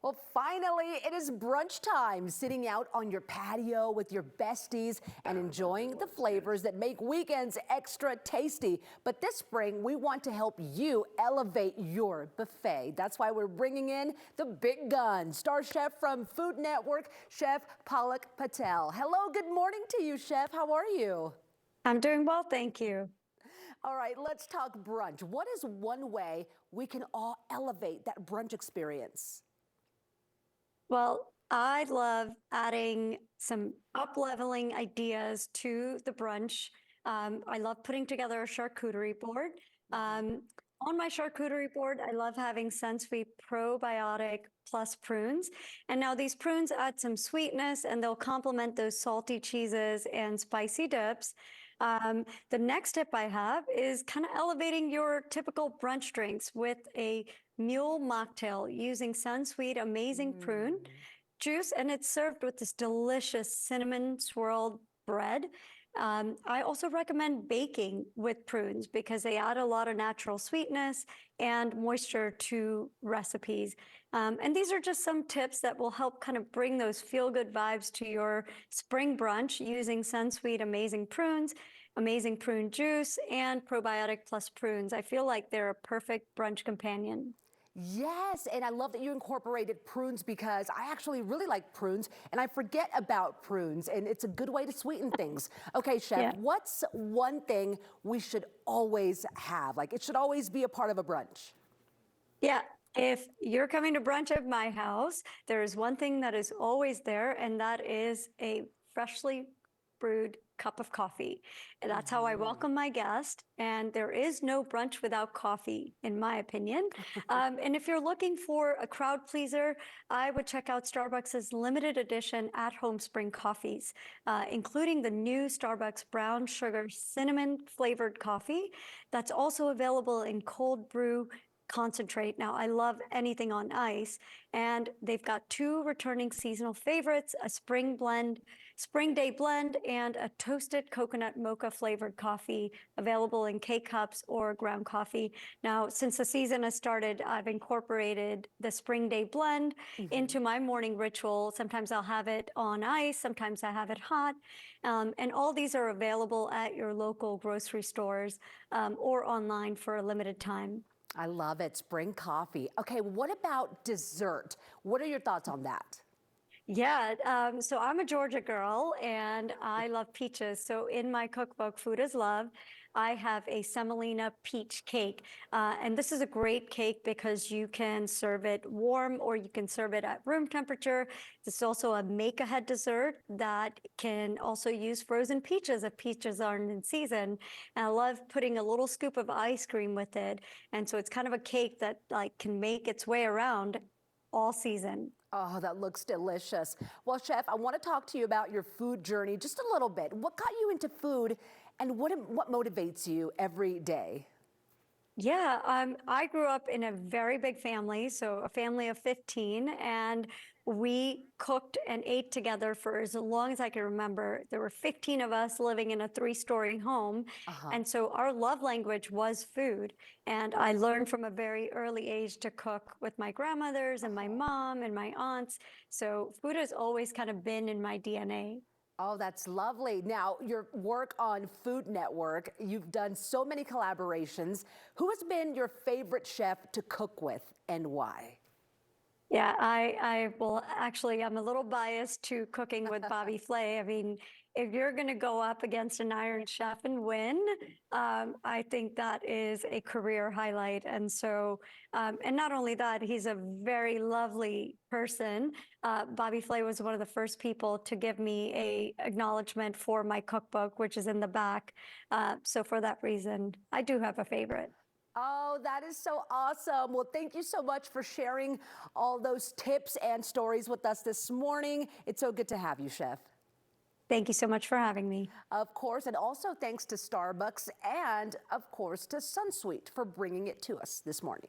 Well, finally, it is brunch time, sitting out on your patio with your besties and enjoying the flavors that make weekends extra tasty. But this spring, we want to help you elevate your buffet. That's why we're bringing in the big guns, star chef from Food Network, Chef Palak Patel. Hello, good morning to you, Chef. How are you? I'm doing well, thank you. All right, let's talk brunch. What is one way we can all elevate that brunch experience? Well, I love adding some up-leveling ideas to the brunch. I love putting together a charcuterie board. On my charcuterie board, I love having Sunsweet probiotic plus prunes. And now these prunes add some sweetness and they'll complement those salty cheeses and spicy dips. The next tip I have is kind of elevating your typical brunch drinks with a mule mocktail using Sunsweet Amazing Prune juice, and it's served with this delicious cinnamon swirled bread. I also recommend baking with prunes because they add a lot of natural sweetness and moisture to recipes. And these are just some tips that will help kind of bring those feel-good vibes to your spring brunch using Sunsweet Amazing Prunes, Amazing Prune Juice, and Probiotic Plus Prunes. I feel like they're a perfect brunch companion. Yes, and I love that you incorporated prunes because I actually really like prunes and I forget about prunes, and it's a good way to sweeten things. Okay, Chef, Yeah. what's one thing we should always have? Like, it should always be a part of a brunch. Yeah, if you're coming to brunch at my house, there is one thing that is always there, and that is a freshly brewed cup of coffee. And that's how I welcome my guest. And there is no brunch without coffee, in my opinion. And if you're looking for a crowd pleaser, I would check out Starbucks' limited edition at-home spring coffees, including the new Starbucks brown sugar cinnamon flavored coffee that's also available in cold brew concentrate. Now, I love anything on ice, and they've got two returning seasonal favorites, a spring day blend, and a toasted coconut mocha flavored coffee available in K-cups or ground coffee. Now, since the season has started, I've incorporated the spring day blend into my morning ritual. Sometimes I'll have it on ice, sometimes I have it hot. And all these are available at your local grocery stores or online for a limited time. I love it, spring coffee. Okay, what about dessert? What are your thoughts on that? Yeah, so I'm a Georgia girl and I love peaches. So in my cookbook, Food is Love, I have a semolina peach cake. And this is a great cake because you can serve it warm or you can serve it at room temperature. It's also a make-ahead dessert that can also use frozen peaches if peaches aren't in season. And I love putting a little scoop of ice cream with it. And so it's kind of a cake that like can make its way around all season. Oh, that looks delicious. Well, Chef, I want to talk to you about your food journey just a little bit. What got you into food and what motivates you every day? Yeah, I grew up in a very big family, so a family of 15, and we cooked and ate together for as long as I can remember. There were 15 of us living in a three-story home, Uh-huh. and so our love language was food. And I learned from a very early age to cook with my grandmothers and my mom and my aunts. So food has always kind of been in my DNA. Oh, that's lovely. Now, your work on Food Network, you've done so many collaborations. Who has been your favorite chef to cook with and why? Yeah, I will actually, I'm a little biased to cooking with Bobby Flay. I mean, if you're going to go up against an Iron Chef and win, I think that is a career highlight. And so, and not only that, he's a very lovely person. Bobby Flay was one of the first people to give me a acknowledgement for my cookbook, which is in the back. So for that reason, I do have a favorite. Oh, that is so awesome. Well, thank you so much for sharing all those tips and stories with us this morning. It's so good to have you, Chef. Thank you so much for having me. Of course, and also thanks to Starbucks and, of course, to Sunsweet for bringing it to us this morning.